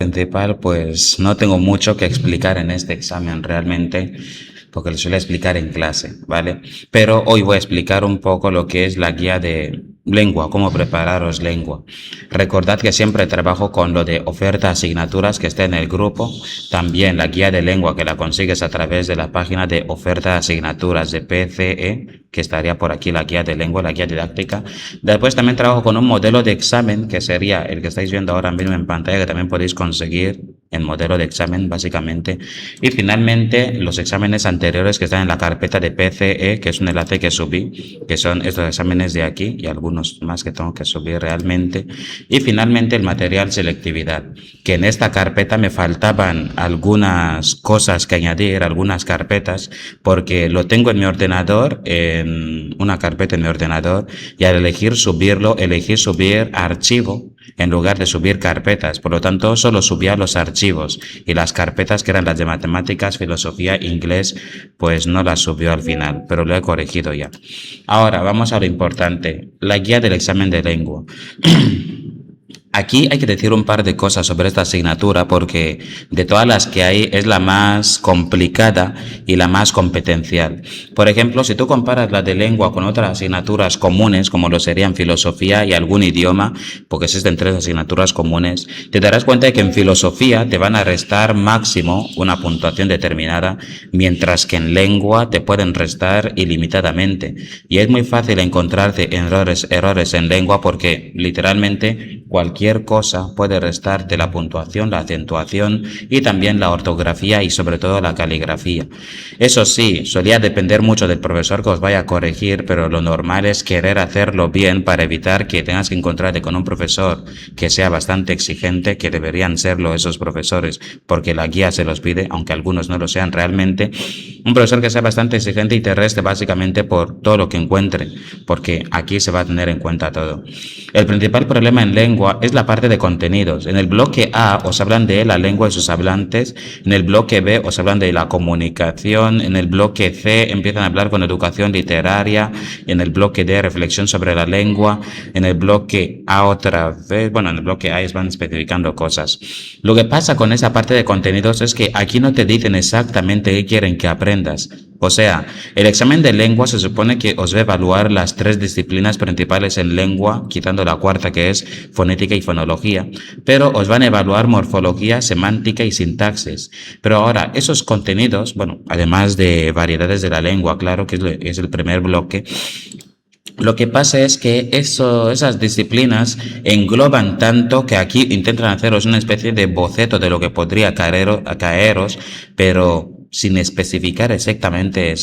Principal, pues no tengo mucho que explicar en este examen realmente, porque lo suelo explicar en clase, ¿vale? Pero hoy voy a explicar un poco lo que es la guía de lengua, cómo prepararos lengua. Recordad que siempre trabajo con lo de oferta asignaturas que está en el grupo, también la guía de lengua que la consigues a través de la página de oferta de asignaturas de PCE, que estaría por aquí la guía de lengua, la guía didáctica. Después también trabajo con un modelo de examen que sería el que estáis viendo ahora mismo en pantalla, que también podéis conseguir en modelo de examen básicamente. Y finalmente los exámenes anteriores que están en la carpeta de PCE, que es un enlace que subí, que son estos exámenes de aquí y algunos más que tengo que subir realmente. Y finalmente el material selectividad, que en esta carpeta me faltaban algunas cosas que añadir, algunas carpetas, porque lo tengo en mi ordenador, en una carpeta en mi ordenador, y al elegir subirlo, elegí subir archivo en lugar de subir carpetas. Por lo tanto, solo subía los archivos y las carpetas que eran las de matemáticas, filosofía, inglés, pues no las subió al final, pero lo he corregido ya. Ahora, vamos a lo importante, la guía del examen de lengua. Aquí hay que decir un par de cosas sobre esta asignatura porque de todas las que hay es la más complicada y la más competencial. Por ejemplo, si tú comparas la de lengua con otras asignaturas comunes, como lo serían filosofía y algún idioma, porque existen tres asignaturas comunes, te darás cuenta de que en filosofía te van a restar máximo una puntuación determinada, mientras que en lengua te pueden restar ilimitadamente. Y es muy fácil encontrarte errores en lengua porque literalmente cualquier cosa puede restarte la puntuación, la acentuación y también la ortografía y sobre todo la caligrafía. Eso sí, solía depender mucho del profesor que os vaya a corregir, pero lo normal es querer hacerlo bien para evitar que tengas que encontrarte con un profesor que sea bastante exigente, que deberían serlo esos profesores, porque la guía se los pide, aunque algunos no lo sean realmente. Un profesor que sea bastante exigente y te reste básicamente por todo lo que encuentre, porque aquí se va a tener en cuenta todo. El principal problema en lengua es la parte de contenidos. En el bloque A os hablan de la lengua y sus hablantes, en el bloque B os hablan de la comunicación, en el bloque C empiezan a hablar con educación literaria, en el bloque D reflexión sobre la lengua, en el bloque A otra vez, bueno, en el bloque A van especificando cosas. Lo que pasa con esa parte de contenidos es que aquí no te dicen exactamente qué quieren que aprendas. O sea, el examen de lengua se supone que os va a evaluar las tres disciplinas principales en lengua, quitando la cuarta que es fonética y fonología, pero os van a evaluar morfología, semántica y sintaxis. Pero ahora, esos contenidos, bueno, además de variedades de la lengua, claro, que es el primer bloque, lo que pasa es que esas disciplinas engloban tanto que aquí intentan haceros una especie de boceto de lo que podría caeros, pero sin especificar exactamente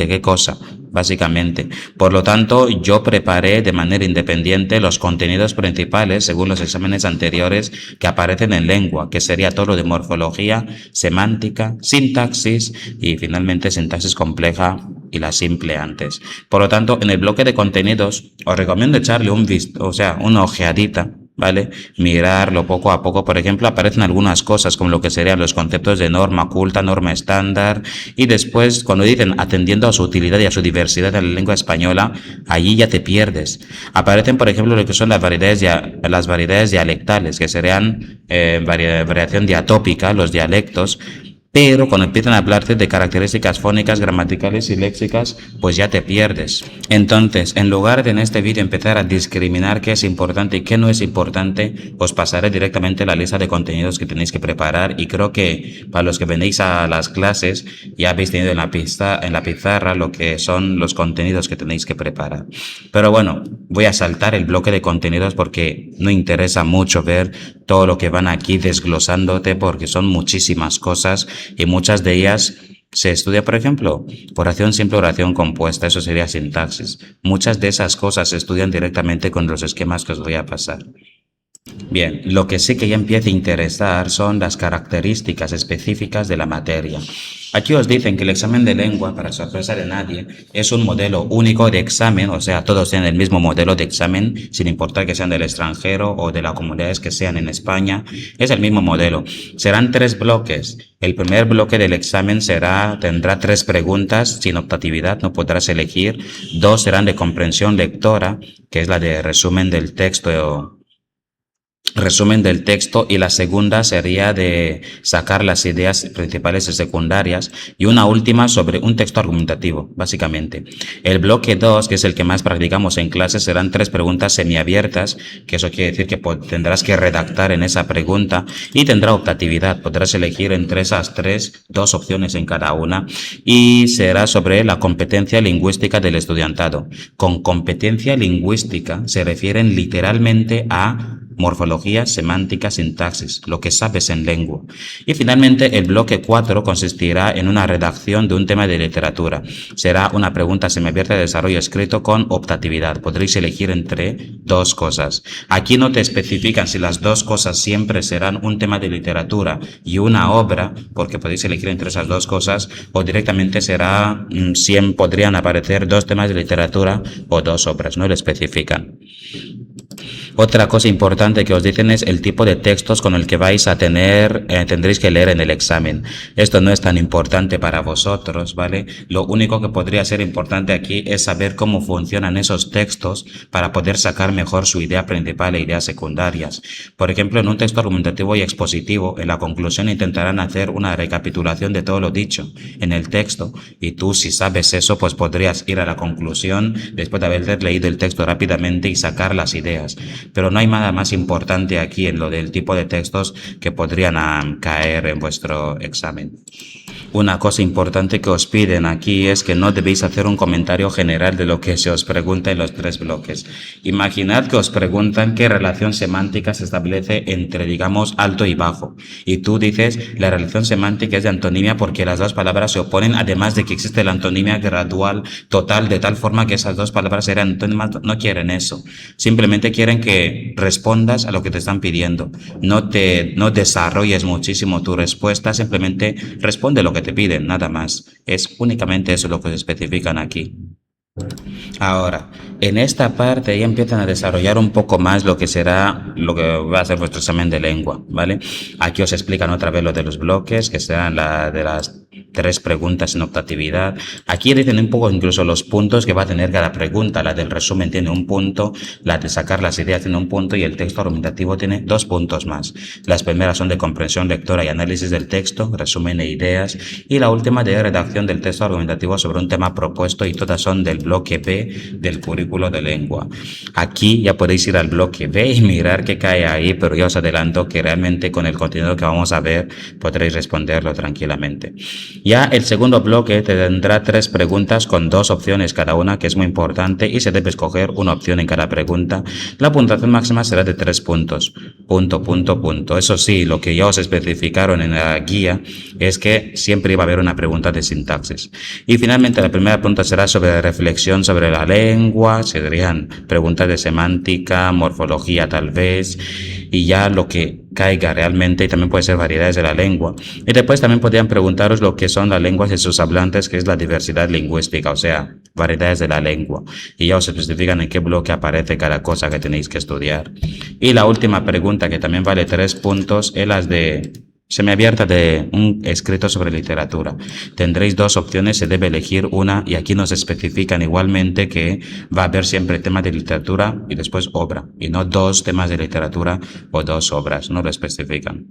qué cosa, básicamente. Por lo tanto, yo preparé de manera independiente los contenidos principales según los exámenes anteriores que aparecen en lengua, que sería todo lo de morfología, semántica, sintaxis y finalmente sintaxis compleja y la simple antes. Por lo tanto, en el bloque de contenidos os recomiendo echarle una ojeadita, ¿vale? Mirarlo poco a poco. Por ejemplo, aparecen algunas cosas como lo que serían los conceptos de norma culta, norma estándar, y después cuando dicen atendiendo a su utilidad y a su diversidad en la lengua española, allí ya te pierdes. Aparecen, por ejemplo, lo que son las variedades dialectales, que serían variación diatópica, los dialectos. Pero cuando empiezan a hablarte de características fónicas, gramaticales y léxicas, pues ya te pierdes. Entonces, en lugar de en este vídeo empezar a discriminar qué es importante y qué no es importante, os pasaré directamente la lista de contenidos que tenéis que preparar y creo que para los que venís a las clases ya habéis tenido en la pizarra lo que son los contenidos que tenéis que preparar. Pero bueno, voy a saltar el bloque de contenidos porque no interesa mucho ver todo lo que van aquí desglosándote porque son muchísimas cosas y muchas de ellas se estudia, por ejemplo, oración simple, oración compuesta, eso sería sintaxis. Muchas de esas cosas se estudian directamente con los esquemas que os voy a pasar. Bien, lo que sí que ya empieza a interesar son las características específicas de la materia. Aquí os dicen que el examen de lengua, para sorpresa de nadie, es un modelo único de examen, o sea, todos tienen el mismo modelo de examen, sin importar que sean del extranjero o de las comunidades que sean en España, es el mismo modelo. Serán 3 bloques. El primer bloque del examen tendrá 3 preguntas sin optatividad, no podrás elegir. 2 serán de comprensión lectora, que es la de resumen del texto resumen del texto, y la segunda sería de sacar las ideas principales y secundarias, y una última sobre un texto argumentativo, básicamente. El bloque 2, que es el que más practicamos en clase, serán 3 preguntas semiabiertas, que eso quiere decir que tendrás que redactar en esa pregunta, y tendrá optatividad, podrás elegir entre esas 3 2 opciones en cada una, y será sobre la competencia lingüística del estudiantado. Con competencia lingüística se refieren literalmente a morfología, semántica, sintaxis, lo que sabes en lengua. Y finalmente el bloque 4 consistirá en una redacción de un tema de literatura. Será una pregunta semiabierta de desarrollo escrito con optatividad. Podréis elegir entre 2 cosas. Aquí no te especifican si las 2 cosas siempre serán un tema de literatura y una obra, porque podéis elegir entre esas 2 cosas, o directamente será, siempre podrían aparecer 2 temas de literatura o 2 obras, no lo especifican. Otra cosa importante que os dicen es el tipo de textos con el que vais a tendréis que leer en el examen. Esto no es tan importante para vosotros, ¿vale? Lo único que podría ser importante aquí es saber cómo funcionan esos textos para poder sacar mejor su idea principal e ideas secundarias. Por ejemplo, en un texto argumentativo y expositivo, en la conclusión intentarán hacer una recapitulación de todo lo dicho en el texto, y tú, si sabes eso, pues podrías ir a la conclusión después de haber leído el texto rápidamente y sacar las ideas. Pero no hay nada más importante aquí en lo del tipo de textos que podrían caer en vuestro examen. Una cosa importante que os piden aquí es que no debéis hacer un comentario general de lo que se os pregunta en los 3 bloques. Imaginad que os preguntan qué relación semántica se establece entre, digamos, alto y bajo. Y tú dices, la relación semántica es de antonimia porque las 2 palabras se oponen, además de que existe la antonimia gradual total, de tal forma que esas 2 palabras sean antónimas. No quieren eso. Simplemente quieren que respondas a lo que te están pidiendo. No desarrolles muchísimo tu respuesta, simplemente responde lo que te piden, nada más. Es únicamente eso lo que se especifican aquí. Ahora, en esta parte ya empiezan a desarrollar un poco más lo que será, lo que va a ser vuestro examen de lengua, ¿vale? Aquí os explican otra vez lo de los bloques, que serán la de las 3 preguntas en optatividad. Aquí dicen un poco incluso los puntos que va a tener cada pregunta. La del resumen tiene un punto, la de sacar las ideas tiene un punto, y el texto argumentativo tiene 2 puntos más. Las primeras son de comprensión lectora y análisis del texto, resumen e ideas, y la última de redacción del texto argumentativo sobre un tema propuesto, y todas son del bloque B del currículo de lengua. Aquí ya podéis ir al bloque B y mirar qué cae ahí, pero ya os adelanto que realmente con el contenido que vamos a ver podréis responderlo tranquilamente. Ya el segundo bloque te tendrá 3 preguntas con 2 opciones cada una, que es muy importante, y se debe escoger una opción en cada pregunta. La puntuación máxima será de 3 puntos. Punto. Eso sí, lo que ya os especificaron en la guía es que siempre iba a haber una pregunta de sintaxis. Y finalmente la primera pregunta será sobre reflexión sobre la lengua, serían preguntas de semántica, morfología tal vez, y ya lo que caiga realmente, y también puede ser variedades de la lengua. Y después también podrían preguntaros lo que son las lenguas y sus hablantes, que es la diversidad lingüística, o sea, variedades de la lengua. Y ya os especifican en qué bloque aparece cada cosa que tenéis que estudiar. Y la última pregunta, que también vale 3 puntos, es las de semiabierta de un escrito sobre literatura. Tendréis 2 opciones, se debe elegir una, y aquí nos especifican igualmente que va a haber siempre tema de literatura y después obra, y no 2 temas de literatura o 2 obras, no lo especifican.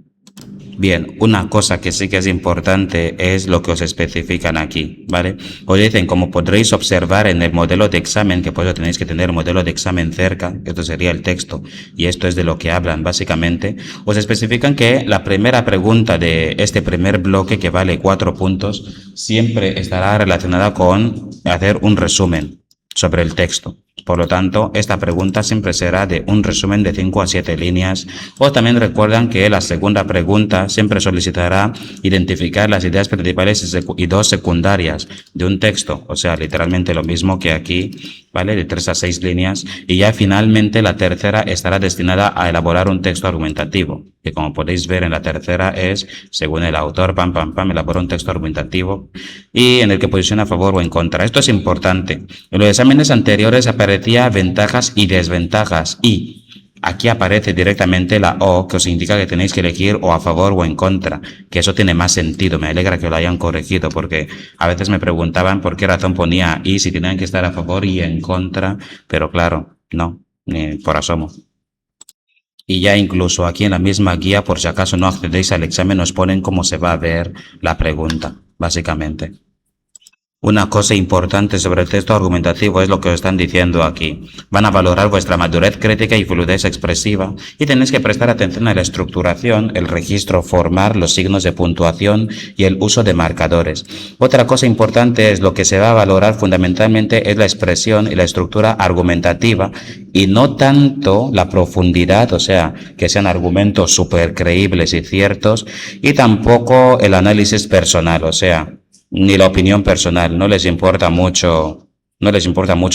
Bien, una cosa que sí que es importante es lo que os especifican aquí, ¿vale? Os dicen, como podréis observar en el modelo de examen, que por eso tenéis que tener modelo de examen cerca, esto sería el texto, y esto es de lo que hablan básicamente, os especifican que la primera pregunta de este primer bloque, que vale 4 puntos, siempre estará relacionada con hacer un resumen sobre el texto. Por lo tanto, esta pregunta siempre será de un resumen de 5 a 7 líneas. O también recuerdan que la segunda pregunta siempre solicitará identificar las ideas principales y 2 secundarias de un texto. O sea, literalmente lo mismo que aquí, ¿vale? De 3 a 6 líneas. Y ya finalmente la tercera estará destinada a elaborar un texto argumentativo, que como podéis ver en la tercera es, según el autor, elabora un texto argumentativo y en el que posiciona a favor o en contra. Esto es importante. En los exámenes anteriores aparecía ventajas y desventajas, y aquí aparece directamente la O, que os indica que tenéis que elegir o a favor o en contra, que eso tiene más sentido. Me alegra que lo hayan corregido, porque a veces me preguntaban por qué razón ponía y si tenían que estar a favor y en contra, pero claro, no, ni por asomo. Y ya incluso aquí en la misma guía, por si acaso no accedéis al examen, nos ponen cómo se va a ver la pregunta, básicamente. Una cosa importante sobre el texto argumentativo es lo que os están diciendo aquí. Van a valorar vuestra madurez crítica y fluidez expresiva y tenéis que prestar atención a la estructuración, el registro formal, los signos de puntuación y el uso de marcadores. Otra cosa importante es lo que se va a valorar fundamentalmente es la expresión y la estructura argumentativa y no tanto la profundidad, o sea, que sean argumentos súper creíbles y ciertos y tampoco el análisis personal, o sea, ni la opinión personal, no les importa mucho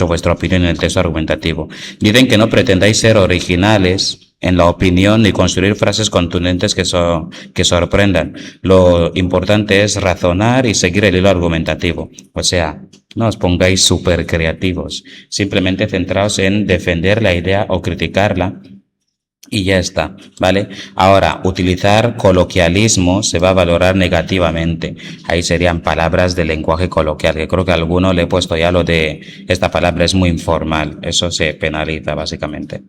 vuestra opinión en el texto argumentativo. Dicen que no pretendáis ser originales en la opinión ni construir frases contundentes que sorprendan. Lo importante es razonar y seguir el hilo argumentativo. O sea, no os pongáis súper creativos. Simplemente centraos en defender la idea o criticarla y ya está, ¿vale? Ahora, utilizar coloquialismo se va a valorar negativamente. Ahí serían palabras de lenguaje coloquial, que creo que a alguno le he puesto ya lo de esta palabra es muy informal. Eso se penaliza, básicamente.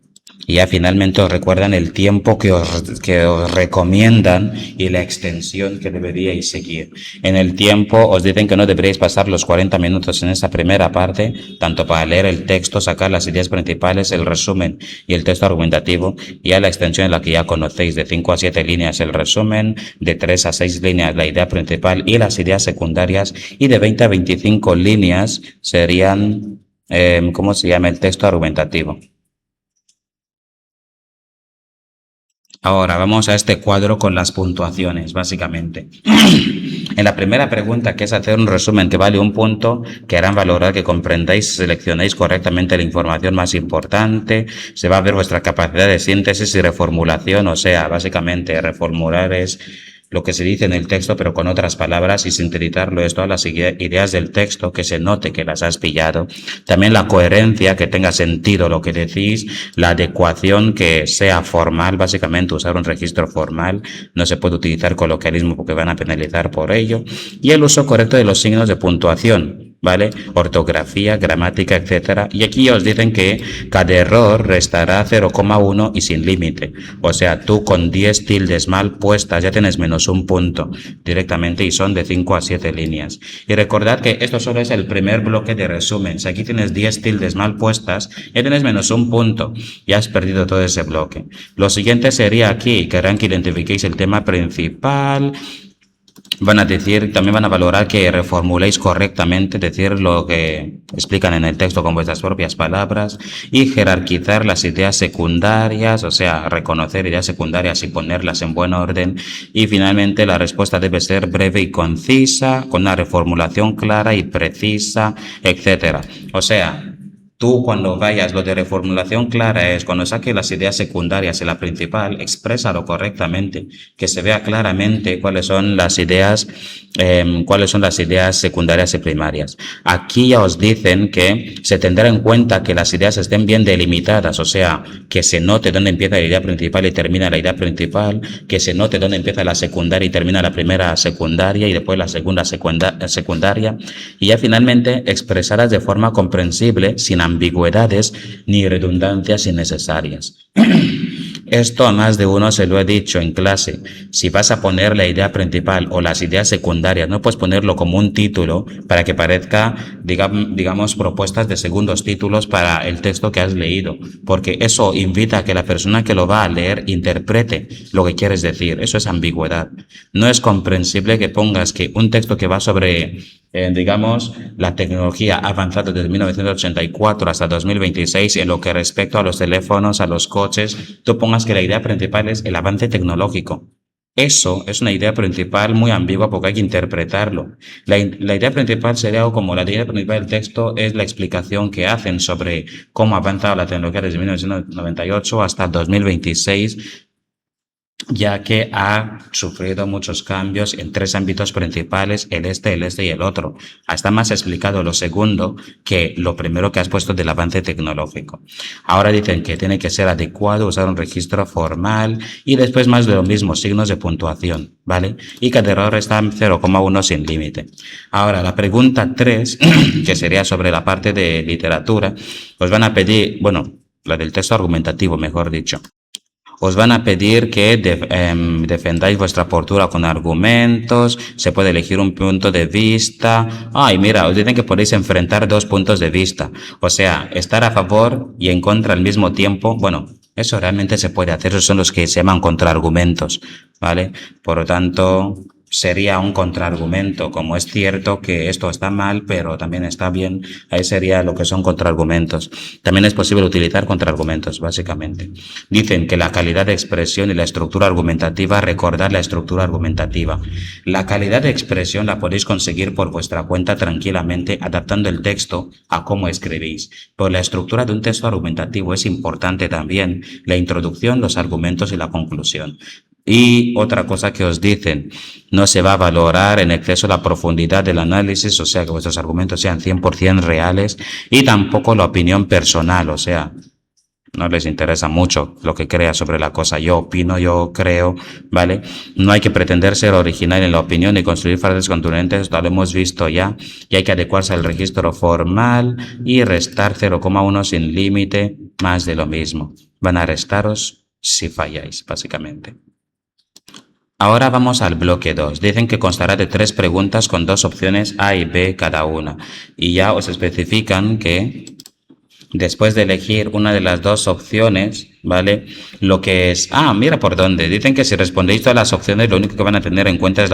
Y ya finalmente os recuerdan el tiempo que os recomiendan y la extensión que deberíais seguir. En el tiempo os dicen que no deberíais pasar los 40 minutos en esta primera parte, tanto para leer el texto, sacar las ideas principales, el resumen y el texto argumentativo, y a la extensión en la que ya conocéis, de 5 a 7 líneas el resumen, de 3 a 6 líneas la idea principal y las ideas secundarias, y de 20 a 25 líneas serían, ¿cómo se llama? El texto argumentativo. Ahora vamos a este cuadro con las puntuaciones, básicamente. En la primera pregunta, que es hacer un resumen que vale un punto, que harán valorar que comprendáis y seleccionéis correctamente la información más importante, se va a ver vuestra capacidad de síntesis y reformulación, o sea, básicamente reformular es lo que se dice en el texto, pero con otras palabras, y sintetizarlo es todas las ideas del texto, que se note que las has pillado. También la coherencia, que tenga sentido lo que decís, la adecuación, que sea formal, básicamente usar un registro formal, no se puede utilizar coloquialismo porque van a penalizar por ello, y el uso correcto de los signos de puntuación, ¿vale? Ortografía, gramática, etcétera. Y aquí os dicen que cada error restará 0,1 y sin límite. O sea, tú con 10 tildes mal puestas ya tienes menos un punto directamente y son de 5 a 7 líneas. Y recordad que esto solo es el primer bloque de resumen. Si aquí tienes 10 tildes mal puestas, ya tienes menos un punto. Ya has perdido todo ese bloque. Lo siguiente sería aquí, que harán que identifiquéis el tema principal. Van a decir, también van a valorar que reformuléis correctamente, decir lo que explican en el texto con vuestras propias palabras y jerarquizar las ideas secundarias, o sea, reconocer ideas secundarias y ponerlas en buen orden. Y finalmente la respuesta debe ser breve y concisa, con una reformulación clara y precisa, etcétera. O sea, tú cuando vayas, lo de reformulación clara es cuando saques las ideas secundarias y la principal, exprésalo correctamente, que se vea claramente cuáles son las ideas secundarias y primarias. Aquí ya os dicen que se tendrá en cuenta que las ideas estén bien delimitadas, o sea, que se note dónde empieza la idea principal y termina la idea principal, que se note dónde empieza la secundaria y termina la primera secundaria y después la segunda secundaria, y ya finalmente expresarlas de forma comprensible, sin ambigüedades ni redundancias innecesarias. Esto a más de uno se lo he dicho en clase. Si vas a poner la idea principal o las ideas secundarias, no puedes ponerlo como un título para que parezca, digamos, propuestas de segundos títulos para el texto que has leído, porque eso invita a que la persona que lo va a leer interprete lo que quieres decir. Eso es ambigüedad. No es comprensible que pongas que un texto que va sobre digamos, la tecnología ha avanzado desde 1984 hasta 2026 en lo que respecta a los teléfonos, a los coches, tú pongas que la idea principal es el avance tecnológico. Eso es una idea principal muy ambigua porque hay que interpretarlo. La idea principal sería algo como la idea principal del texto es la explicación que hacen sobre cómo ha avanzado la tecnología desde 1998 hasta 2026, ya que ha sufrido muchos cambios en tres ámbitos principales, el este y el otro. Está más explicado lo segundo que lo primero que has puesto del avance tecnológico. Ahora dicen que tiene que ser adecuado, usar un registro formal y después más de lo mismo, signos de puntuación, ¿vale? Y cada error está en 0,1 sin límite. Ahora, la pregunta 3, que sería sobre la parte de literatura, os van a pedir, bueno, la del texto argumentativo, mejor dicho. Os van a pedir que defendáis vuestra postura con argumentos, se puede elegir un punto de vista. Ay, mira, os dicen que podéis enfrentar dos puntos de vista. O sea, estar a favor y en contra al mismo tiempo. Bueno, eso realmente se puede hacer, esos son los que se llaman contraargumentos, ¿vale? Por lo tanto, sería un contraargumento, como es cierto que esto está mal, pero también está bien, ahí sería lo que son contraargumentos. También es posible utilizar contraargumentos, básicamente. Dicen que la calidad de expresión y la estructura argumentativa, recordar la estructura argumentativa. La calidad de expresión la podéis conseguir por vuestra cuenta tranquilamente, adaptando el texto a cómo escribís. Pero la estructura de un texto argumentativo es importante también, la introducción, los argumentos y la conclusión. Y otra cosa que os dicen, no se va a valorar en exceso la profundidad del análisis, o sea, que vuestros argumentos sean 100% reales, y tampoco la opinión personal, o sea, no les interesa mucho lo que crea sobre la cosa. Yo opino, yo creo, ¿vale? No hay que pretender ser original en la opinión y construir frases contundentes, esto lo hemos visto ya, y hay que adecuarse al registro formal y restar 0,1 sin límite, más de lo mismo. Van a restaros si falláis, básicamente. Ahora vamos al bloque 2. Dicen que constará de 3 preguntas con 2 opciones A y B cada una. Y ya os especifican que después de elegir una de las 2 opciones, ¿vale? Lo que es... Ah, mira por dónde. Dicen que si respondéis todas las opciones, lo único que van a tener en cuenta es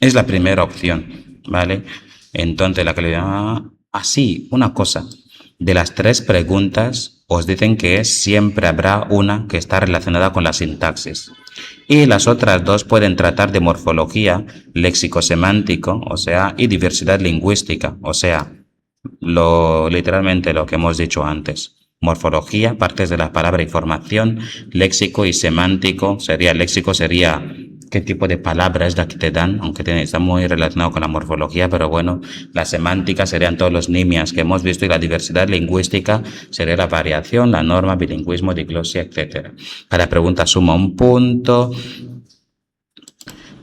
es la primera opción, ¿vale? Entonces, la calidad... Ah, sí, una cosa. De las 3 preguntas, os dicen que siempre habrá una que está relacionada con la sintaxis. Y las otras 2 pueden tratar de morfología, léxico-semántico, o sea, y diversidad lingüística, o sea, literalmente lo que hemos dicho antes. Morfología, partes de la palabra y formación, léxico y semántico, léxico sería qué tipo de palabra es la que te dan, aunque está muy relacionado con la morfología, pero bueno, la semántica serían todos los nimias que hemos visto y la diversidad lingüística sería la variación, la norma, bilingüismo, diglosia, etc. Cada pregunta suma un punto.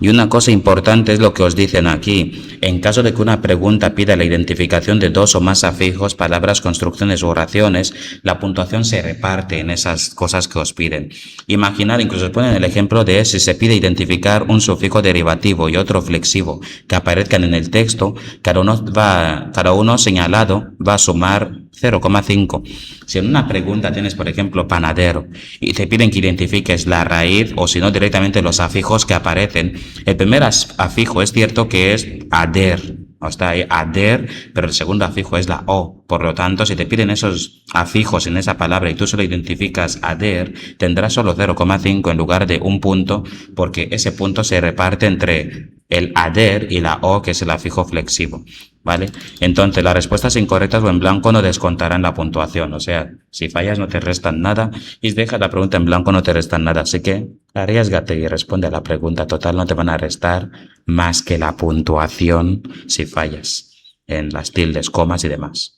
Y una cosa importante es lo que os dicen aquí. En caso de que una pregunta pida la identificación de 2 o más afijos, palabras, construcciones u oraciones, la puntuación se reparte en esas cosas que os piden. Imaginad, incluso os ponen el ejemplo de si se pide identificar un sufijo derivativo y otro flexivo que aparezcan en el texto, cada uno señalado va a sumar 0,5. Si en una pregunta tienes, por ejemplo, panadero y te piden que identifiques la raíz o si no directamente los afijos que aparecen, el primer afijo es cierto que es ader, o está ahí ader, pero el segundo afijo es la o. Por lo tanto, si te piden esos afijos en esa palabra y tú solo identificas ader, tendrás solo 0,5 en lugar de un punto, porque ese punto se reparte entre el ader y la o, que es el afijo flexivo, ¿vale? Entonces, las respuestas incorrectas o en blanco no descontarán la puntuación, o sea, si fallas no te restan nada y si dejas la pregunta en blanco no te restan nada, así que arriésgate y responde a la pregunta. Total, no te van a restar más que la puntuación si fallas en las tildes, comas y demás.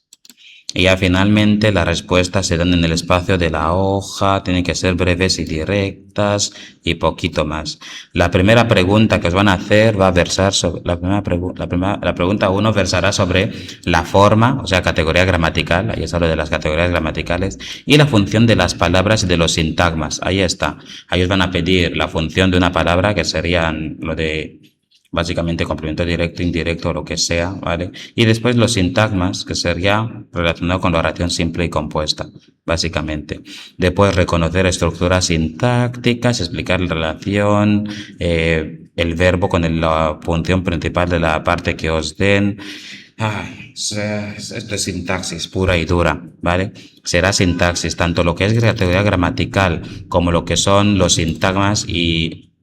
Y ya finalmente las respuestas se dan en el espacio de la hoja, tienen que ser breves y directas y poquito más. La primera pregunta que os van a hacer va a versar sobre, la pregunta 1 versará sobre la forma, o sea, categoría gramatical, ahí está lo de las categorías gramaticales, y la función de las palabras y de los sintagmas, ahí está. Ahí os van a pedir la función de una palabra, que serían lo de básicamente complemento directo, indirecto, lo que sea, ¿vale? Y después los sintagmas, que sería relacionado con la oración simple y compuesta, básicamente. Después reconocer estructuras sintácticas, explicar la relación, el verbo con la función principal de la parte que os den. Ay, esto es sintaxis pura y dura, ¿vale? Será sintaxis, tanto lo que es categoría gramatical como lo que son los sintagmas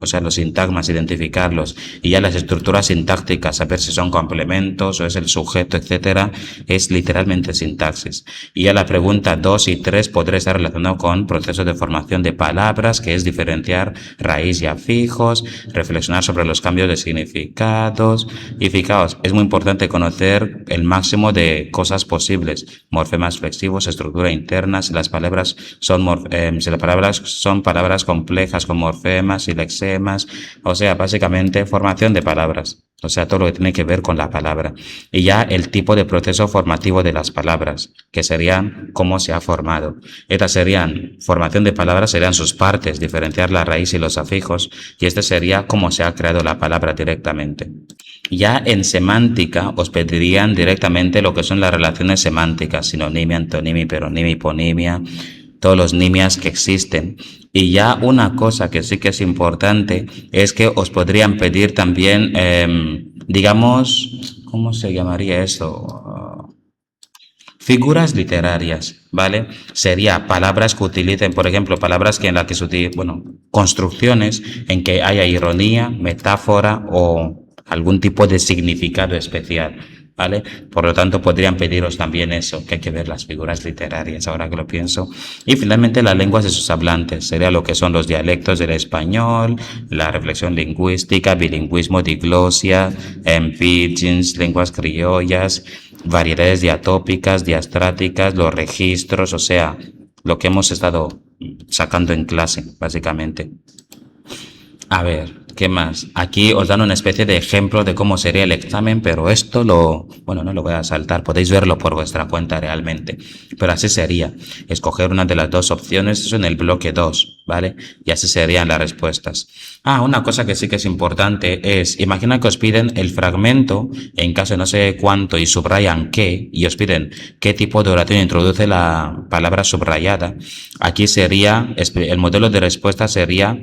o sea, los sintagmas, identificarlos, y ya las estructuras sintácticas, saber si son complementos o es el sujeto, etcétera, es literalmente sintaxis. Y ya la pregunta 2 y 3 podría estar relacionado con procesos de formación de palabras, que es diferenciar raíz y afijos, reflexionar sobre los cambios de significados, y fijaos, es muy importante conocer el máximo de cosas posibles, morfemas flexivos, estructura interna, si las palabras son palabras complejas con morfemas y lexemas, o sea, básicamente formación de palabras. O sea, todo lo que tiene que ver con la palabra. Y ya el tipo de proceso formativo de las palabras, que serían cómo se ha formado. Estas serían, formación de palabras serían sus partes, diferenciar la raíz y los afijos, y este sería cómo se ha creado la palabra directamente. Ya en semántica os pedirían directamente lo que son las relaciones semánticas, sinonimia, antonimia, hiperonimia, hiponimia, todos los nimias que existen. Y ya una cosa que sí que es importante es que os podrían pedir también, digamos, ¿cómo se llamaría eso? Figuras literarias, ¿vale? Sería palabras que utilicen, por ejemplo, palabras que en las que se utilicen, bueno, construcciones en que haya ironía, metáfora o algún tipo de significado especial, ¿vale? Por lo tanto, podrían pediros también eso, que hay que ver las figuras literarias, ahora que lo pienso. Y finalmente, las lenguas de sus hablantes, sería lo que son los dialectos del español, la reflexión lingüística, bilingüismo, diglosia, pidgins, lenguas criollas, variedades diatópicas, diastráticas, los registros, o sea, lo que hemos estado sacando en clase, básicamente. A ver, ¿qué más? Aquí os dan una especie de ejemplo de cómo sería el examen, pero esto bueno, no lo voy a saltar, podéis verlo por vuestra cuenta realmente. Pero así sería, escoger una de las dos opciones, eso en el bloque 2, ¿vale? Y así serían las respuestas. Ah, una cosa que sí que es importante es, imagina que os piden el fragmento, en caso de no sé cuánto, y subrayan qué, y os piden qué tipo de oración introduce la palabra subrayada. Aquí sería, el modelo de respuesta sería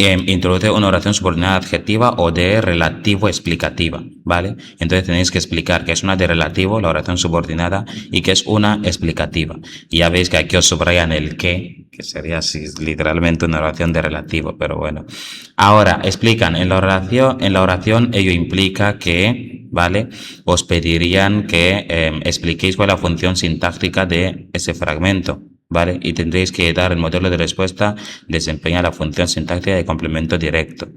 introduce una oración subordinada adjetiva o de relativo explicativa, ¿vale? Entonces tenéis que explicar que es una de relativo, la oración subordinada, y que es una explicativa. Y ya veis que aquí os subrayan el que sería así, literalmente una oración de relativo, pero bueno. Ahora, explican, en la oración ello implica que, ¿vale? Os pedirían que expliquéis cuál es la función sintáctica de ese fragmento. ¿Vale? Y tendréis que dar el modelo de respuesta, desempeña la función sintáctica de complemento directo.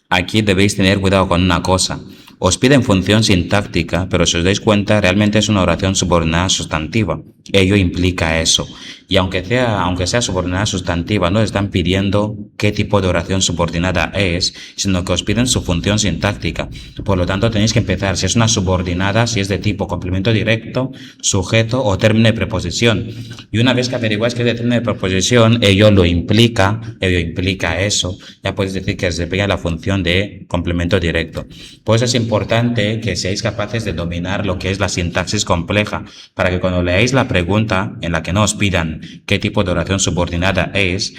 Aquí debéis tener cuidado con una cosa. Os piden función sintáctica, pero si os dais cuenta, realmente es una oración subordinada sustantiva. Ello implica eso. Y aunque sea subordinada sustantiva, no están pidiendo qué tipo de oración subordinada es, sino que os piden su función sintáctica. Por lo tanto, tenéis que empezar si es una subordinada, si es de tipo complemento directo, sujeto o término de preposición. Y una vez que averiguáis que es de término de preposición, ello implica eso, ya podéis decir que desempeña la función de complemento directo. Pues es importante que seáis capaces de dominar lo que es la sintaxis compleja, para que cuando leáis la pregunta en la que no os pidan qué tipo de oración subordinada es,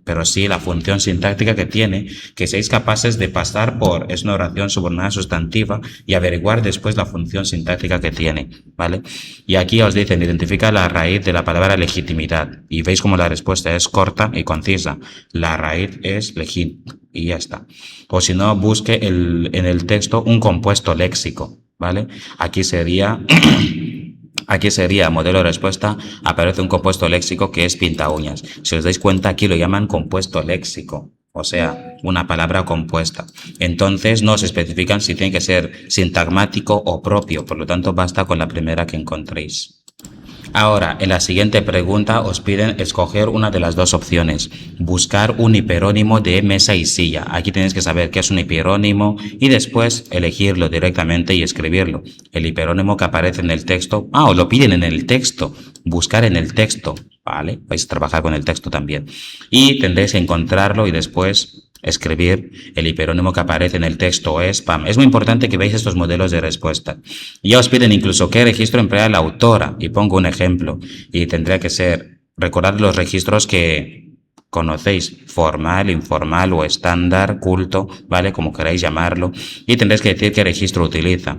pero sí la función sintáctica que tiene, que seáis capaces de pasar por es una oración subordinada sustantiva y averiguar después la función sintáctica que tiene, ¿vale? Y aquí os dicen, identifica la raíz de la palabra legitimidad, y veis como la respuesta es corta y concisa. La raíz es legit, y ya está. O si no, busque en el texto un compuesto léxico, ¿vale? Aquí sería modelo de respuesta, aparece un compuesto léxico que es pinta uñas. Si os dais cuenta, aquí lo llaman compuesto léxico, o sea, una palabra compuesta. Entonces no os especifican si tiene que ser sintagmático o propio, por lo tanto basta con la primera que encontréis. Ahora, en la siguiente pregunta os piden escoger una de las dos opciones, buscar un hiperónimo de mesa y silla. Aquí tenéis que saber qué es un hiperónimo y después elegirlo directamente y escribirlo. El hiperónimo que aparece en el texto, os lo piden en el texto, buscar en el texto, ¿vale? Vais a trabajar con el texto también. Y tendréis que encontrarlo y después escribir el hiperónimo que aparece en el texto o spam. Es muy importante que veáis estos modelos de respuesta. Ya os piden incluso qué registro emplea la autora, y pongo un ejemplo, y tendría que ser, recordad los registros que conocéis, formal, informal o estándar, culto, ¿vale? Como queráis llamarlo, y tendréis que decir qué registro utiliza.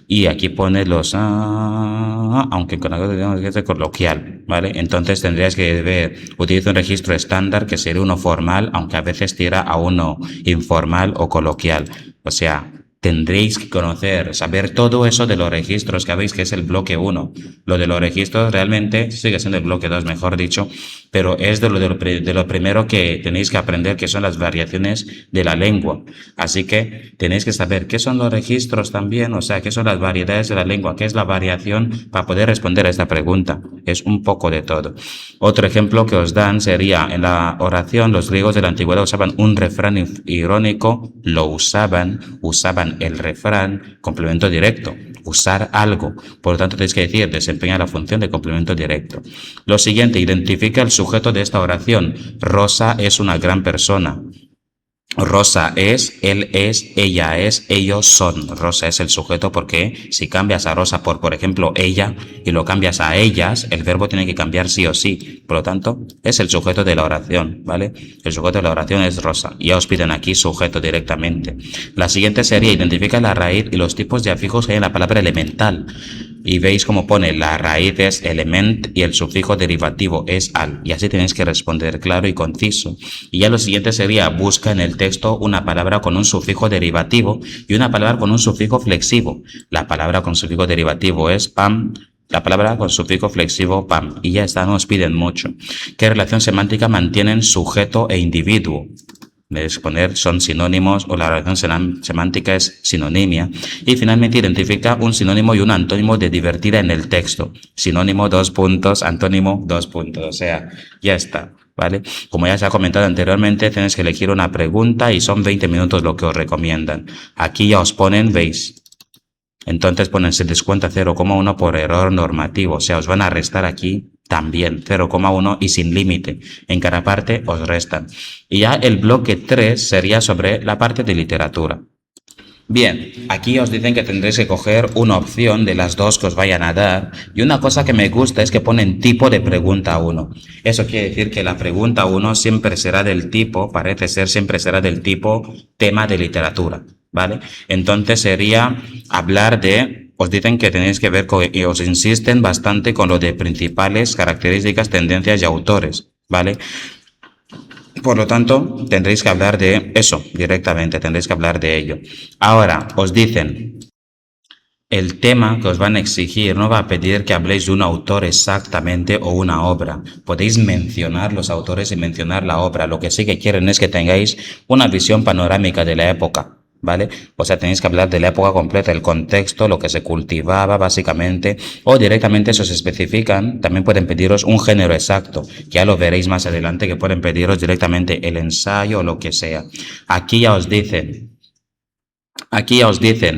Y aquí pone los, aunque con algo de coloquial, ¿vale? Entonces tendrías que ver, utiliza un registro estándar que sería uno formal, aunque a veces tira a uno informal o coloquial. O sea, tendréis que conocer, saber todo eso de los registros, que sabéis que es el bloque 1. Lo de los registros realmente sigue siendo el bloque 2, mejor dicho, pero es de lo primero que tenéis que aprender, que son las variaciones de la lengua. Así que tenéis que saber qué son los registros también, o sea, qué son las variedades de la lengua, qué es la variación para poder responder a esta pregunta. Es un poco de todo. Otro ejemplo que os dan sería en la oración, los griegos de la antigüedad usaban un refrán irónico, lo usaban el refrán, complemento directo, usar algo. Por lo tanto, tenéis que decir, desempeña la función de complemento directo. Lo siguiente, identifica el sujeto de esta oración. Rosa es una gran persona. Rosa es, él es, ella es, ellos son. Rosa es el sujeto porque si cambias a Rosa por ejemplo, ella, y lo cambias a ellas, el verbo tiene que cambiar sí o sí. Por lo tanto, es el sujeto de la oración, ¿vale? El sujeto de la oración es Rosa. Ya os piden aquí sujeto directamente. La siguiente sería, identifica la raíz y los tipos de afijos que hay en la palabra elemental. Y veis cómo pone la raíz es element y el sufijo derivativo es al. Y así tenéis que responder claro y conciso. Y ya lo siguiente sería, busca en el texto una palabra con un sufijo derivativo y una palabra con un sufijo flexivo. La palabra con sufijo derivativo es pam, la palabra con sufijo flexivo pam. Y ya está, no os piden mucho. ¿Qué relación semántica mantienen sujeto e individuo? Debes poner son sinónimos o la relación semántica es sinonimia. Y finalmente identifica un sinónimo y un antónimo de divertida en el texto. Sinónimo, 2 puntos, antónimo, 2 puntos. O sea, ya está, ¿vale? Como ya se ha comentado anteriormente, tienes que elegir una pregunta y son 20 minutos lo que os recomiendan. Aquí ya os ponen, veis. Entonces ponen, se descuenta 0,1 por error normativo. O sea, os van a restar aquí también 0,1 y sin límite. En cada parte os restan. Y ya el bloque 3 sería sobre la parte de literatura. Bien, aquí os dicen que tendréis que coger una opción de las dos que os vayan a dar. Y una cosa que me gusta es que ponen tipo de pregunta 1. Eso quiere decir que la pregunta 1 siempre será del tipo, parece ser, siempre será del tipo tema de literatura, ¿vale? Entonces sería hablar de, os dicen que tenéis que ver y os insisten bastante con lo de principales características, tendencias y autores, ¿vale? Por lo tanto, tendréis que hablar de eso directamente, tendréis que hablar de ello. Ahora, os dicen, el tema que os van a exigir no va a pedir que habléis de un autor exactamente o una obra. Podéis mencionar los autores y mencionar la obra. Lo que sí que quieren es que tengáis una visión panorámica de la época, ¿vale? O sea, tenéis que hablar de la época completa, el contexto, lo que se cultivaba básicamente, o directamente si os especifican, también pueden pediros un género exacto, ya lo veréis más adelante que pueden pediros directamente el ensayo o lo que sea. Aquí ya os dicen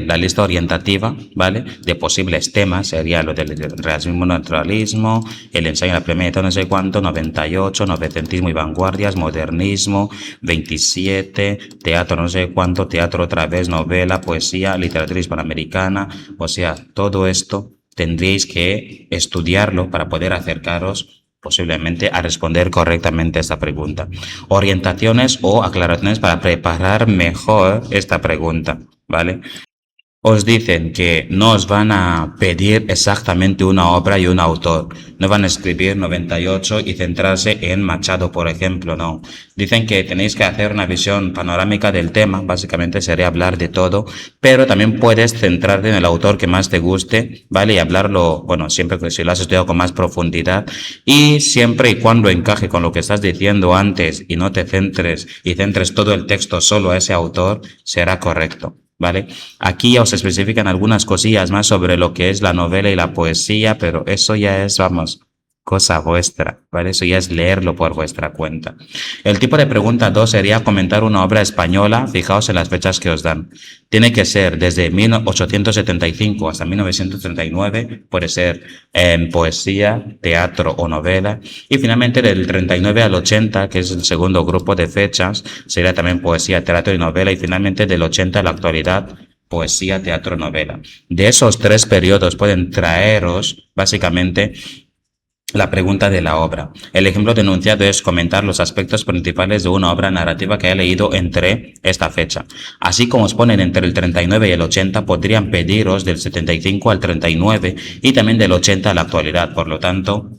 la lista orientativa, ¿vale? De posibles temas, sería lo del realismo, naturalismo, el ensayo en la primera etapa, no sé cuánto, 98, novecentismo y vanguardias, modernismo, 27, teatro no sé cuánto, teatro otra vez, novela, poesía, literatura hispanoamericana, o sea, todo esto tendríais que estudiarlo para poder acercaros posiblemente a responder correctamente a esta pregunta. Orientaciones o aclaraciones para preparar mejor esta pregunta, ¿vale? Os dicen que no os van a pedir exactamente una obra y un autor. No van a escribir 98 y centrarse en Machado, por ejemplo, no. Dicen que tenéis que hacer una visión panorámica del tema, básicamente sería hablar de todo, pero también puedes centrarte en el autor que más te guste, ¿vale? Y hablarlo, bueno, siempre que si lo has estudiado con más profundidad y siempre y cuando encaje con lo que estás diciendo antes y no te centres y centres todo el texto solo a ese autor, será correcto. ¿Vale? Aquí ya os especifican algunas cosillas más sobre lo que es la novela y la poesía, pero eso ya es, vamos, cosa vuestra, ¿vale? Eso ya es leerlo por vuestra cuenta. El tipo de pregunta 2 sería comentar una obra española, fijaos en las fechas que os dan. Tiene que ser desde 1875 hasta 1939, puede ser en poesía, teatro o novela, y finalmente del 39 al 80, que es el segundo grupo de fechas, sería también poesía, teatro y novela, y finalmente del 80 a la actualidad, poesía, teatro, novela. De esos 3 periodos pueden traeros, básicamente, la pregunta de la obra. El ejemplo denunciado es comentar los aspectos principales de una obra narrativa que haya leído entre esta fecha. Así como os ponen entre el 39 y el 80, podrían pediros del 75 al 39 y también del 80 a la actualidad. Por lo tanto,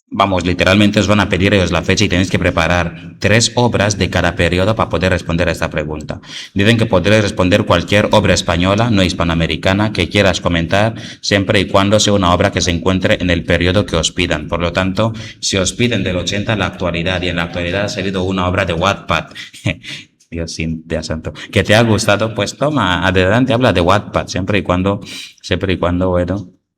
Vamos, literalmente os van a pedir ellos la fecha y tenéis que preparar 3 obras de cada periodo para poder responder a esta pregunta. Dicen que podréis responder cualquier obra española, no hispanoamericana, que quieras comentar, siempre y cuando sea una obra que se encuentre en el periodo que os pidan. Por lo tanto, si os piden del 80 a la actualidad y en la actualidad ha salido una obra de Wattpad, Dios santo, que te ha gustado, pues toma, adelante, habla de Wattpad, siempre y cuando,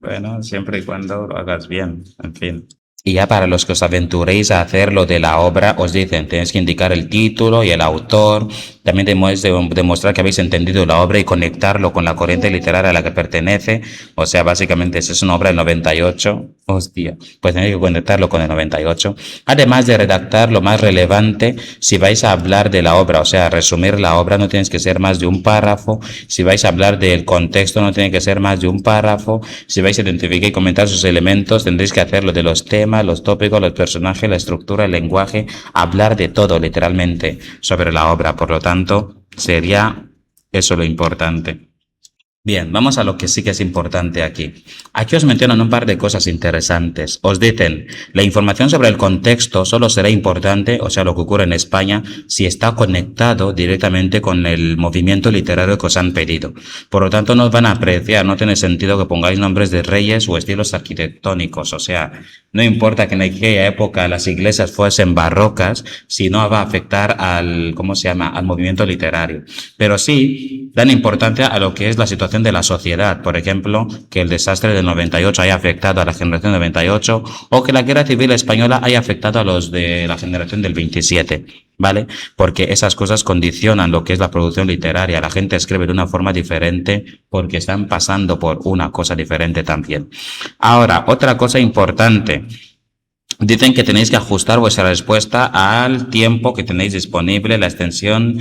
bueno, siempre y cuando lo hagas bien, en fin. Y ya para los que os aventuréis a hacer lo de la obra, os dicen, tenéis que indicar el título y el autor. También tenéis de demostrar que habéis entendido la obra y conectarlo con la corriente literaria a la que pertenece. O sea, básicamente, si es una obra del 98, hostia, pues tenéis que conectarlo con el 98. Además de redactar lo más relevante, si vais a hablar de la obra, o sea, resumir la obra, no tienes que ser más de un párrafo. Si vais a hablar del contexto, no tiene que ser más de un párrafo. Si vais a identificar y comentar sus elementos, tendréis que hacerlo de los temas, los tópicos, los personajes, la estructura, el lenguaje, hablar de todo literalmente sobre la obra. Por lo tanto, sería eso lo importante. Bien, vamos a lo que sí que es importante aquí. Aquí os mencionan un par de cosas interesantes. Os dicen, la información sobre el contexto solo será importante, o sea, lo que ocurre en España, si está conectado directamente con el movimiento literario que os han pedido. Por lo tanto, no os van a apreciar, no tiene sentido que pongáis nombres de reyes o estilos arquitectónicos. O sea, no importa que en aquella época las iglesias fuesen barrocas, si no va a afectar al, ¿cómo se llama?, al movimiento literario. Pero sí dan importancia a lo que es la situación de la sociedad. Por ejemplo, que el desastre del 98 haya afectado a la generación del 98 o que la guerra civil española haya afectado a los de la generación del 27. ¿Vale? Porque esas cosas condicionan lo que es la producción literaria. La gente escribe de una forma diferente porque están pasando por una cosa diferente también. Ahora, otra cosa importante. Dicen que tenéis que ajustar vuestra respuesta al tiempo que tenéis disponible, la extensión,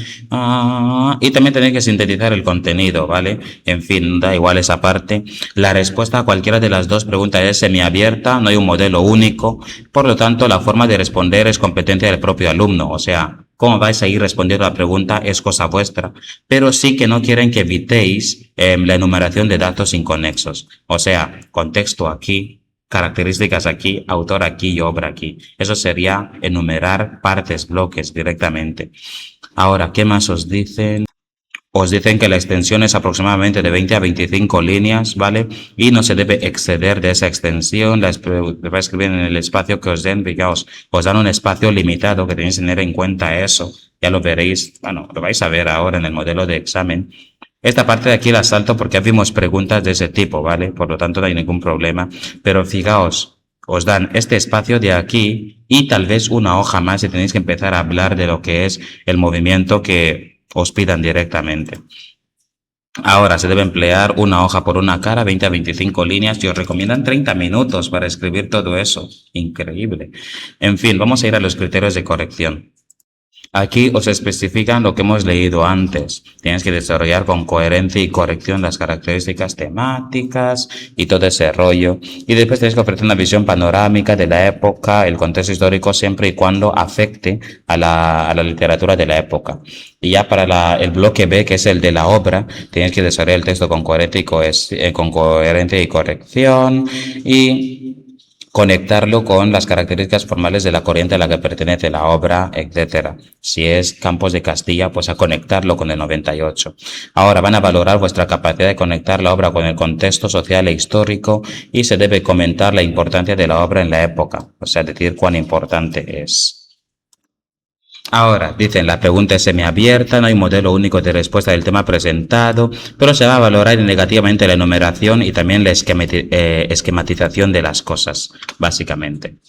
y también tenéis que sintetizar el contenido, ¿vale? En fin, da igual esa parte. La respuesta a cualquiera de las dos preguntas es semiabierta, no hay un modelo único, por lo tanto, la forma de responder es competencia del propio alumno, o sea, cómo vais a ir respondiendo a la pregunta es cosa vuestra, pero sí que no quieren que evitéis la enumeración de datos inconexos, o sea, contexto aquí, características aquí, autor aquí y obra aquí. Eso sería enumerar partes, bloques directamente. Ahora, ¿qué más os dicen? Os dicen que la extensión es aproximadamente de 20 a 25 líneas, ¿vale? Y no se debe exceder de esa extensión, va a escribir en el espacio que os den, fijaos, os dan un espacio limitado que tenéis que tener en cuenta eso. Ya lo veréis, bueno, lo vais a ver ahora en el modelo de examen. Esta parte de aquí la salto porque ya vimos preguntas de ese tipo, ¿vale? Por lo tanto, no hay ningún problema. Pero fijaos, os dan este espacio de aquí y tal vez una hoja más y tenéis que empezar a hablar de lo que es el movimiento que os pidan directamente. Ahora se debe emplear una hoja por una cara, 20 a 25 líneas y os recomiendan 30 minutos para escribir todo eso. Increíble. En fin, vamos a ir a los criterios de corrección. Aquí os especifican lo que hemos leído antes. Tienes que desarrollar con coherencia y corrección las características temáticas y todo ese rollo. Y después tienes que ofrecer una visión panorámica de la época, el contexto histórico, siempre y cuando afecte a la literatura de la época. Y ya para el bloque B, que es el de la obra, tienes que desarrollar el texto con coherencia y corrección. Y conectarlo con las características formales de la corriente a la que pertenece la obra, etcétera. Si es Campos de Castilla, pues a conectarlo con el 98. Ahora van a valorar vuestra capacidad de conectar la obra con el contexto social e histórico y se debe comentar la importancia de la obra en la época, o sea, decir cuán importante es. Ahora, dicen, la pregunta es semiabierta, no hay modelo único de respuesta del tema presentado, pero se va a valorar negativamente la enumeración y también la esquematización de las cosas, básicamente.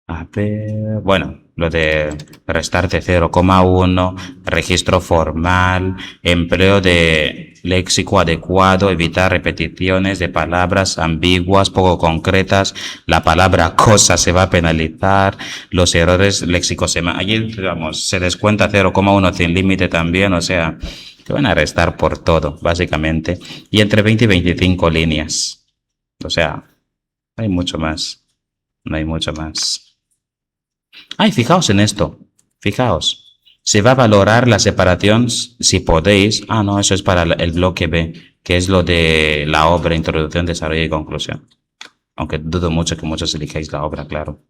A ver, bueno, lo de restarte 0,1, registro formal, empleo de léxico adecuado, evitar repeticiones de palabras ambiguas, poco concretas, la palabra cosa se va a penalizar, los errores léxicos allí, vamos, se descuenta 0,1 sin límite también, o sea, te van a restar por todo, básicamente, y entre 20 y 25 líneas, o sea, no hay mucho más, no hay mucho más. Ay, fijaos en esto. Fijaos. Se va a valorar la separación si podéis. Ah, no, eso es para el bloque B, que es lo de la obra, introducción, desarrollo y conclusión. aunque dudo mucho que muchos elijáis la obra, claro.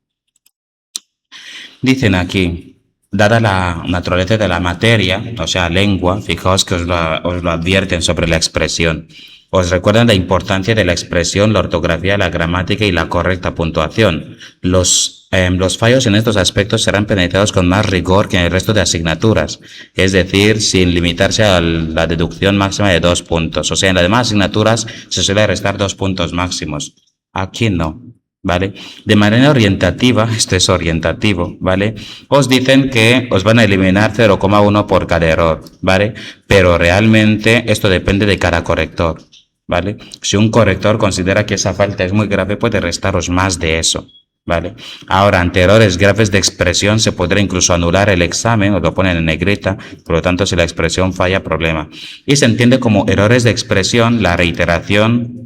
Dicen aquí, dada la naturaleza de la materia, o sea, lengua, fijaos que os lo advierten sobre la expresión. Os recuerdan la importancia de la expresión, la ortografía, la gramática y la correcta puntuación. Los fallos en estos aspectos serán penalizados con más rigor que en el resto de asignaturas, es decir, sin limitarse a la deducción máxima de 2 puntos. O sea, en las demás asignaturas se suele restar 2 puntos máximos. Aquí no. ¿Vale? De manera orientativa, esto es orientativo, ¿vale? Os dicen que os van a eliminar 0,1 por cada error, ¿vale? Pero realmente esto depende de cada corrector, ¿vale? Si un corrector considera que esa falta es muy grave, puede restaros más de eso, ¿vale? Ahora, ante errores graves de expresión, se podrá incluso anular el examen, os lo ponen en negrita, por lo tanto, si la expresión falla, problema. Y se entiende como errores de expresión la reiteración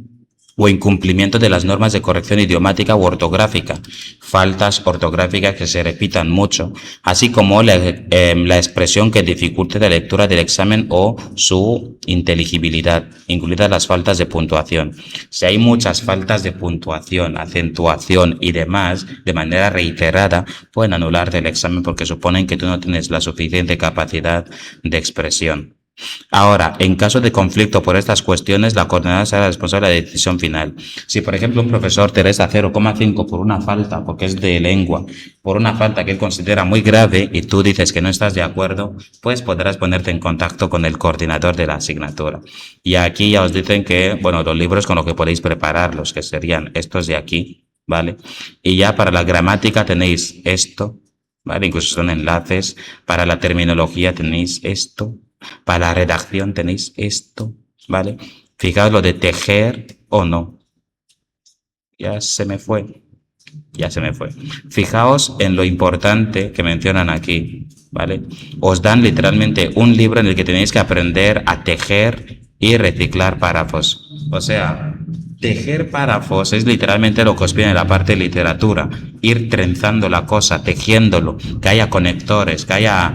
o incumplimiento de las normas de corrección idiomática u ortográfica, faltas ortográficas que se repitan mucho, así como la expresión que dificulte la lectura del examen o su inteligibilidad, incluidas las faltas de puntuación. Si hay muchas faltas de puntuación, acentuación y demás, de manera reiterada, pueden anularte el examen porque suponen que tú no tienes la suficiente capacidad de expresión. Ahora, en caso de conflicto por estas cuestiones, la coordinadora será responsable de la decisión final. Si, por ejemplo, un profesor te resta 0,5 por una falta, porque es de lengua, por una falta que él considera muy grave y tú dices que no estás de acuerdo, pues podrás ponerte en contacto con el coordinador de la asignatura. Y aquí ya os dicen que, bueno, los libros con los que podéis prepararlos, que serían estos de aquí, ¿vale? Y ya para la gramática tenéis esto, ¿vale? Incluso son enlaces. Para la terminología tenéis esto. Para la redacción tenéis esto, ¿vale? Fijaos lo de tejer o no. Ya se me fue. Ya se me fue. Fijaos en lo importante que mencionan aquí, ¿vale? Os dan literalmente un libro en el que tenéis que aprender a tejer y reciclar párrafos. O sea, tejer párrafos es literalmente lo que os pide en la parte de literatura. Ir trenzando la cosa, tejiéndolo, que haya conectores, que haya,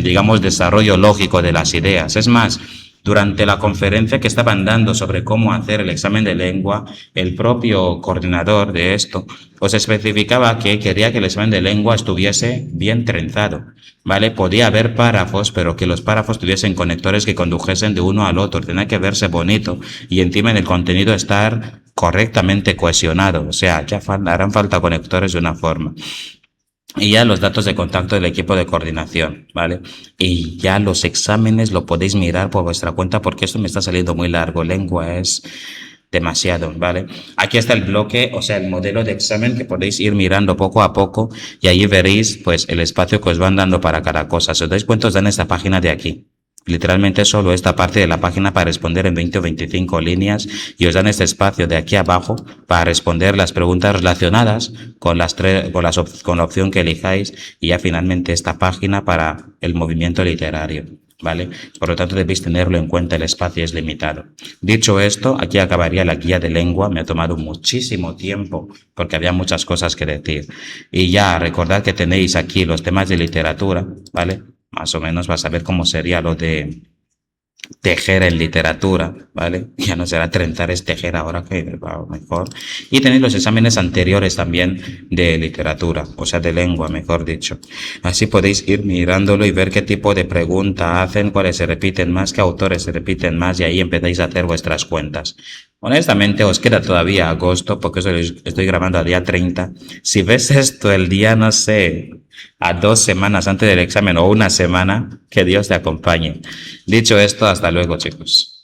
digamos, desarrollo lógico de las ideas. Es más, durante la conferencia que estaban dando sobre cómo hacer el examen de lengua, el propio coordinador de esto os especificaba que quería que el examen de lengua estuviese bien trenzado, ¿vale? Podía haber párrafos, pero que los párrafos tuviesen conectores que condujesen de uno al otro, tenía que verse bonito y encima en el contenido estar correctamente cohesionado, o sea, ya harán falta conectores de una forma. Y ya los datos de contacto del equipo de coordinación, ¿vale? Y ya los exámenes lo podéis mirar por vuestra cuenta porque esto me está saliendo muy largo. Lengua es demasiado, ¿vale? Aquí está el bloque, o sea, el modelo de examen que podéis ir mirando poco a poco y ahí veréis, pues, el espacio que os van dando para cada cosa. Si os dais cuenta, os dan esta página de aquí. Literalmente solo esta parte de la página para responder en 20 o 25 líneas y os dan este espacio de aquí abajo para responder las preguntas relacionadas con con la opción que elijáis y ya finalmente esta página para el movimiento literario, ¿vale? Por lo tanto debéis tenerlo en cuenta, el espacio es limitado. Dicho esto, aquí acabaría la guía de lengua, me ha tomado muchísimo tiempo porque había muchas cosas que decir. Y ya recordad que tenéis aquí los temas de literatura, ¿vale? Más o menos vas a ver cómo sería lo de tejer en literatura, ¿vale? Ya no será trenzar, es tejer ahora que va mejor. Y tenéis los exámenes anteriores también de literatura, o sea, de lengua, mejor dicho. Así podéis ir mirándolo y ver qué tipo de pregunta hacen, cuáles se repiten más, qué autores se repiten más, y ahí empezáis a hacer vuestras cuentas. Honestamente, os queda todavía agosto, porque eso estoy grabando a día 30. Si ves esto el día, no sé, a 2 semanas antes del examen o una semana, que Dios te acompañe. Dicho esto, hasta luego, chicos.